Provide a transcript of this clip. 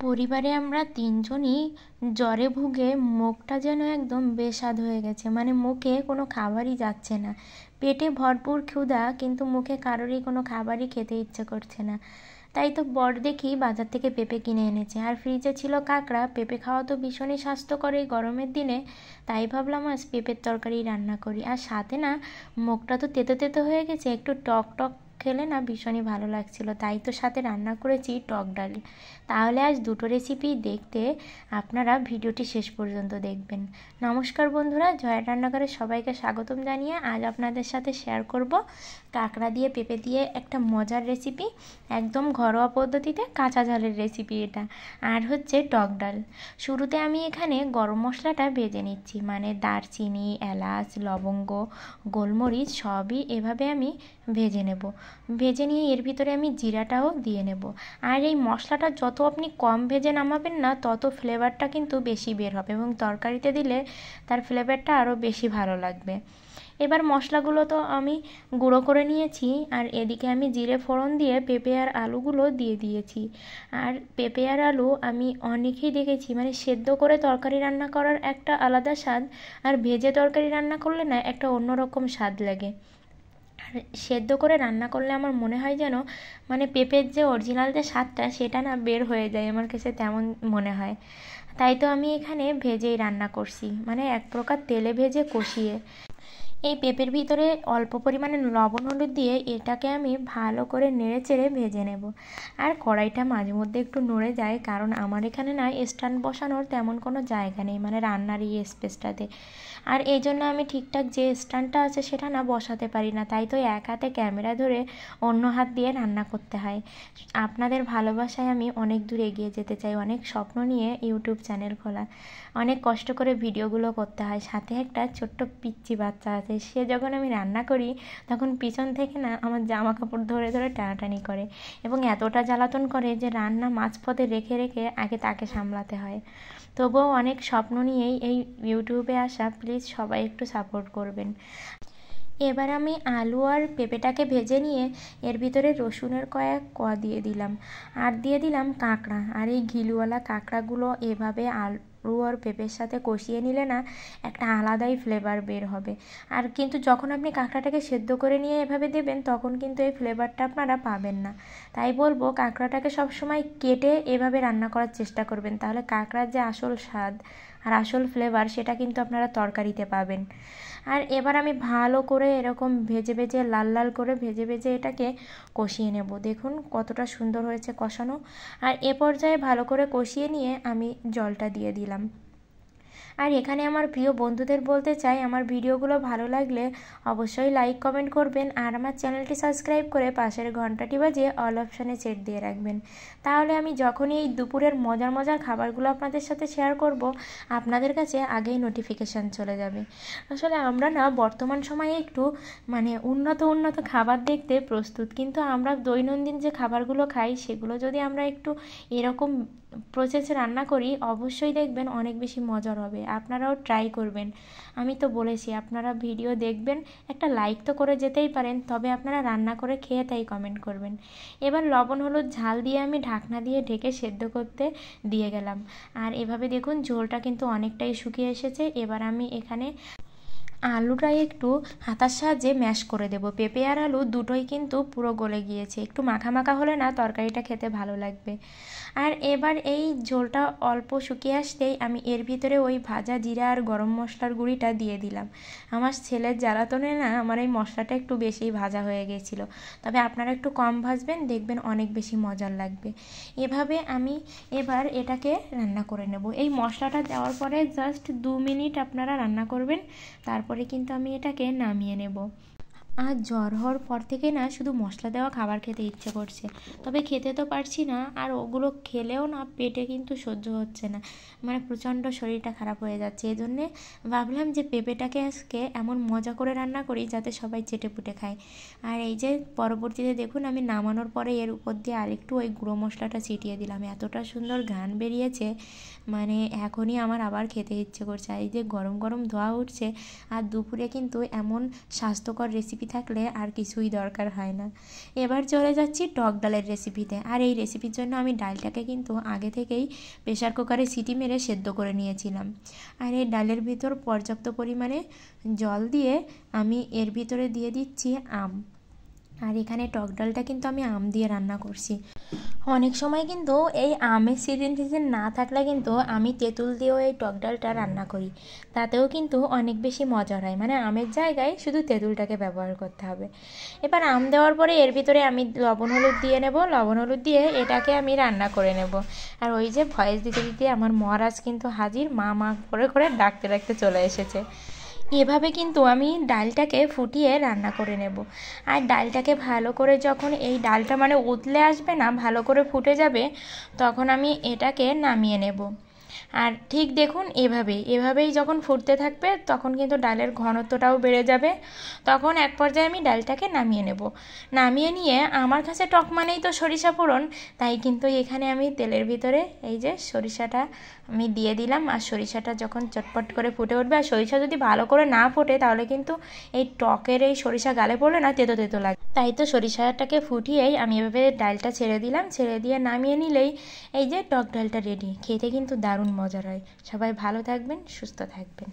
পরিবারে আমরা তিনজনই জ্বরে ভুগে মুখটা যেন একদম বেস্বাদ হয়ে গেছে, মানে মুখে কোনো খাবারই যাচ্ছে না। পেটে ভরপুর ক্ষুধা, কিন্তু মুখে কারোরই কোনো খাবারই খেতে ইচ্ছে করছে না। তাই তো বর দেখি বাজার থেকে পেঁপে কিনে এনেছে, আর ফ্রিজে ছিল কাঁকড়া। পেঁপে খাওয়া তো ভীষণই স্বাস্থ্যকর এই গরমের দিনে। তাই ভাবলাম আজ পেঁপের তরকারি রান্না করি। আর সাথে না, মুখটা তো তেতো তেতো হয়ে গেছে, একটু টক টক খেলে না ভীষণই ভালো লাগছিল। তাই তো সাথে রান্না করেছি টক ডাল। তাহলে আজ দুটো রেসিপি দেখতে আপনারা ভিডিওটি শেষ পর্যন্ত দেখবেন। নমস্কার বন্ধুরা, জয়ের রান্নাঘরে সবাইকে স্বাগতম জানিয়ে আজ আপনাদের সাথে শেয়ার করব কাঁকড়া দিয়ে পেঁপে দিয়ে একটা মজার রেসিপি। একদম ঘরোয়া পদ্ধতিতে কাঁচা ঝালের রেসিপি এটা। আর হচ্ছে টক ডাল। শুরুতে আমি এখানে গরম মশলাটা ভেজে নিচ্ছি, মানে দারচিনি, এলাচ, লবঙ্গ, গোলমরিচ সবই এভাবে আমি ভেজে নেব। ভেজে নিয়ে এর ভিতরে আমি জিরাটাও দিয়ে নেব। আর এই মশলাটা যত আপনি কম ভেজে নামাবেন না, তত ফ্লেভারটা কিন্তু বেশি বের হবে, এবং তরকারিতে দিলে তার ফ্লেভারটা আরও বেশি ভালো লাগবে। এবার মশলাগুলো তো আমি গুঁড়ো করে নিয়েছি, আর এদিকে আমি জিরে ফোড়ন দিয়ে পেঁপে আর আলুগুলো দিয়ে দিয়েছি। আর পেঁপে আর আলু আমি অনেকেই দেখেছি, মানে সেদ্ধ করে তরকারি রান্না করার একটা আলাদা স্বাদ, আর ভেজে তরকারি রান্না করলে না একটা অন্যরকম স্বাদ লাগে। আর সেদ্ধ করে রান্না করলে আমার মনে হয় যেন মানে পেঁপের যে অরিজিনাল যে স্বাদটা সেটা না বের হয়ে যায়, আমার কাছে তেমন মনে হয়। তাই তো আমি এখানে ভেজেই রান্না করছি, মানে এক প্রকার তেলে ভেজে কষিয়ে। এই পেঁপের ভিতরে অল্প পরিমাণে লবণ হলুদ দিয়ে এটাকে আমি ভালো করে নেড়ে চেড়ে ভেজে নেব। আর কড়াইটা মাঝে মধ্যে একটু নড়ে যায়, কারণ আমার এখানে না স্ট্যান্ড বসানোর তেমন কোনো জায়গা নেই, মানে রান্নার এই স্পেসটাতে। আর এই জন্য আমি ঠিকঠাক যে স্ট্যান্ডটা আছে সেটা না বসাতে পারি না, তাই তো এক হাতে ক্যামেরা ধরে অন্য হাত দিয়ে রান্না করতে হয়। আপনাদের ভালোবাসায় আমি অনেক দূর এগিয়ে যেতে চাই, অনেক স্বপ্ন নিয়ে ইউটিউব চ্যানেল খোলা। অনেক কষ্ট করে ভিডিওগুলো করতে হয়। সাথে একটা ছোট্ট পিচ্চি বাচ্চা আছে, সে যখন আমি রান্না করি তখন পিছন থেকে না আমার জামা কাপড় ধরে ধরে টানাটানি করে, এবং এতটা জ্বালাতন করে যে রান্না মাঝপথে রেখে রেখে আগে তাকে সামলাতে হয়। তবুও অনেক স্বপ্ন নিয়েই এই ইউটিউবে আসা। প্লিজ সবাই একটু সাপোর্ট করবেন। এবার আমি আলু আর পেঁপেটাকে ভেজে নিয়ে এর ভিতরে রসুনের কয়েক কোয়া দিয়ে দিলাম, আর দিয়ে দিলাম কাঁকড়া। আর এই ঘিলুওয়ালা কাঁকড়াগুলো এভাবে আলু আর পেঁপের সাথে কষিয়ে নিলে না একটা আলাদাই ফ্লেভার বের হবে। আর কিন্তু যখন আপনি কাঁকড়াটাকে সেদ্ধ করে নিয়ে এভাবে দেবেন, তখন কিন্তু এই ফ্লেভারটা আপনারা পাবেন না। তাই বলবো কাঁকড়াটাকে সবসময় কেটে এভাবে রান্না করার চেষ্টা করবেন, তাহলে কাঁকড়ার যে আসল স্বাদ আর আসল ফ্লেভার সেটা কিন্তু আপনারা তরকারিতে পাবেন। আর এবার আমি ভালো করে এরকম ভেজে ভেজে লাল লাল করে ভেজে ভেজে এটাকে কষিয়ে নেব। দেখুন কতটা সুন্দর হয়েছে কষানো। আর এ পর্যায়ে ভালো করে কষিয়ে নিয়ে আমি জলটা দিয়ে দিলাম। আর এখানে আমার প্রিয় বন্ধুদের বলতে চাই, আমার ভিডিওগুলো ভালো লাগলে অবশ্যই লাইক কমেন্ট করবেন, আর আমার চ্যানেলটি সাবস্ক্রাইব করে পাশের ঘন্টাটি বাজিয়ে অল অপশানে চেক দিয়ে রাখবেন। তাহলে আমি যখনই এই দুপুরের মজার মজার খাবারগুলো আপনাদের সাথে শেয়ার করব, আপনাদের কাছে আগেই নোটিফিকেশান চলে যাবে। আসলে আমরা না বর্তমান সময়ে একটু মানে উন্নত উন্নত খাবার দেখতে প্রস্তুত, কিন্তু আমরা দৈনন্দিন যে খাবারগুলো খাই সেগুলো যদি আমরা একটু এরকম প্রসেসে রান্না করি, অবশ্যই দেখবেন অনেক বেশি মজার হবে। আপনারাও ট্রাই করবেন। আমি তো বলেছি আপনারা ভিডিও দেখবেন, একটা লাইক তো করে যেতেই পারেন, তবে আপনারা রান্না করে খেয়ে তাই কমেন্ট করবেন। এবার লবণ হলুদ ঝাল দিয়ে আমি ঢাকনা দিয়ে ঢেকে সেদ্ধ করতে দিয়ে গেলাম। আর এভাবে দেখুন ঝোলটা কিন্তু অনেকটাই শুকিয়ে এসেছে। এবার আমি এখানে আলুটা একটু হাতার সাহায্যে ম্যাশ করে দেব। পেঁপে আর আলু দুটোই কিন্তু পুরো গলে গিয়েছে, একটু মাখা মাখা হলে না তরকারিটা খেতে ভালো লাগবে। আর এবার এই ঝোলটা অল্প শুকিয়ে আসতেই আমি এর ভিতরে ওই ভাজা জিরা আর গরম মশলার গুঁড়িটা দিয়ে দিলাম। আমার ছেলের জ্বালাতনে না আমার এই মশলাটা একটু বেশিই ভাজা হয়ে গেছিলো, তবে আপনারা একটু কম ভাজবেন, দেখবেন অনেক বেশি মজার লাগবে। এভাবে আমি এবার এটাকে রান্না করে নেব। এই মশলাটা দেওয়ার পরে জাস্ট 2 মিনিট আপনারা রান্না করবেন, তারপরে কিন্তু আমি এটাকে নামিয়ে নেব। আর জ্বর হওয়ার পর থেকে না শুধু মশলা দেওয়া খাবার খেতে ইচ্ছে করছে, তবে খেতে তো পারছি না, আর ওগুলো খেলেও না পেটে কিন্তু সহ্য হচ্ছে না, মানে প্রচণ্ড শরীরটা খারাপ হয়ে যাচ্ছে। এই জন্যে ভাবলাম যে পেঁপেটাকে আজকে এমন মজা করে রান্না করি যাতে সবাই চেটেপুটে খায়। আর এই যে পরবর্তীতে দেখুন আমি নামানোর পরে এর উপর দিয়ে আরেকটু ওই গুঁড়ো মশলাটা ছিটিয়ে দিলাম। এতটা সুন্দর ঘ্রাণ বেরিয়েছে, মানে এখনই আমার আবার খেতে ইচ্ছে করছে। আর এই যে গরম গরম ধোয়া উঠছে, আর দুপুরে কিন্তু এমন স্বাস্থ্যকর রেসিপি রেসিপি থাকলে আর কিছুই দরকার হয় না। এবার চলে যাচ্ছি টক ডালের রেসিপিতে। আর এই রেসিপির জন্য আমি ডালটাকে কিন্তু আগে থেকেই প্রেসার কুকারে সিটি মেরে সেদ্ধ করে নিয়েছিলাম। আর এই ডালের ভিতর পর্যাপ্ত পরিমাণে জল দিয়ে আমি এর ভিতরে দিয়ে দিচ্ছি আম। আর এখানে টক ডালটা কিন্তু আমি আম দিয়ে রান্না করছি। অনেক সময় কিন্তু এই আমের সিজন না থাকলে কিন্তু আমি তেঁতুল দিয়েও এই টক ডালটা রান্না করি, তাতেও কিন্তু অনেক বেশি মজার হয়। মানে আমের জায়গায় শুধু তেঁতুলটাকে ব্যবহার করতে হবে। এবার আম দেওয়ার পরে এর ভিতরে আমি লবণ হলুদ দিয়ে নেব। লবণ হলুদ দিয়ে এটাকে আমি রান্না করে নেব। আর ওই যে ভয়েস দিতে দিতে আমার মহারাজ কিন্তু হাজির, মা মা করে করে ডাকতে ডাকতে চলে এসেছে। এভাবে কিন্তু আমি ডালটাকে ফুটিয়ে রান্না করে নেব। আর ডালটাকে ভালো করে যখন এই ডালটা মানে উতলে আসবে না, ভালো করে ফুটে যাবে, তখন আমি এটাকে নামিয়ে নেব। আর ঠিক দেখুন এভাবেই যখন ফুটতে থাকবে তখন কিন্তু ডালের ঘনত্বটাও বেড়ে যাবে। তখন এক পর্যায়ে আমি ডালটাকে নামিয়ে নেব। নামিয়ে নিয়ে আমার কাছে টক মানেই তো সরিষা ফোড়ন, তাই কিন্তু এখানে আমি তেলের ভিতরে এই যে সরিষাটা আমি দিয়ে দিলাম। আর সরিষাটা যখন চটপট করে ফুটে উঠবে, আর সরিষা যদি ভালো করে না ফোটে তাহলে কিন্তু এই টকের এই সরিষা গালে পড়লে না তেতো তেতো লাগে। তাই তো সরিষাটাকে ফুটিয়েই আমি এভাবে ডালটা ছেড়ে দিলাম। ছেড়ে দিয়ে নামিয়ে নিলেই এই যে টক ডালটা রেডি। খেতে কিন্তু দারুণ মজার হয়। সবাই ভালো থাকবেন, সুস্থ থাকবেন।